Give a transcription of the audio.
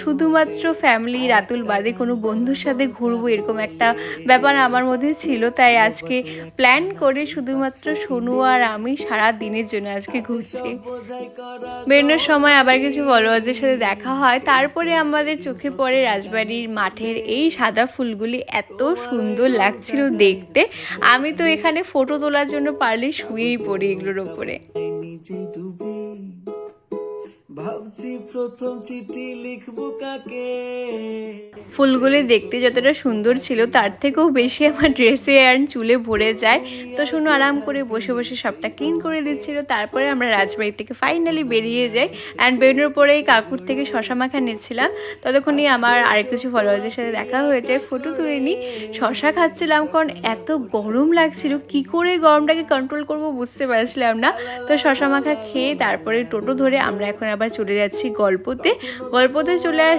শুধুমাত্র ফ্যামিলি রাতুল বাদে কোনো বন্ধুর সাথে ঘুরবো এরকম একটা ব্যাপার আমার মধ্যে ছিল, তাই আজকে প্ল্যান করে শুধুমাত্র সোনু আর আমি সারা দিনের জন্য আজকে ঘুরছি। বেরোনোর সময় আবার কিছু ফলোয়ারদের সাথে দেখা হয়, তারপরে আমাদের চোখে পড়ে রাজবাড়ির মাঠের এই সাদা ফুলগুলি, এত সুন্দর লাগছিল দেখতে। আমি তো এখানে ফটো তোলার জন্য পারলে শুয়েই পড়ি এগুলোর ওপরে। ভাবছি প্রথম চিঠি লিখবো কাকে। ফুলগুলি দেখতে যতটা সুন্দর ছিল তার থেকেও বেশি আমার ড্রেসে আর চুলে ভরে যায়। তো শোনো আরাম করে বসে বসে সবটা ক্লিন করে দিচ্ছিল। তারপরে আমরা রাজবাড়ি থেকে ফাইনালি বেরিয়ে যাই। অ্যান্ড বেরোনোর পরেই কাকুর থেকে শশা মাখা নিচ্ছিলাম। ততক্ষণই আমার আরেক কিছু ফলোয়ারদের সাথে দেখা হয়ে যায়, ফটো তুলে নিই। শশা খাচ্ছিলাম কারণ এত গরম লাগছিল, কি করে গরমটাকে কন্ট্রোল করব বুঝতে পারছিলাম না। তো শশা মাখা খেয়ে তারপরে টোটো ধরে আমরা এখন আবার চলে যাচ্ছি গল্পতে। গল্পতে চলে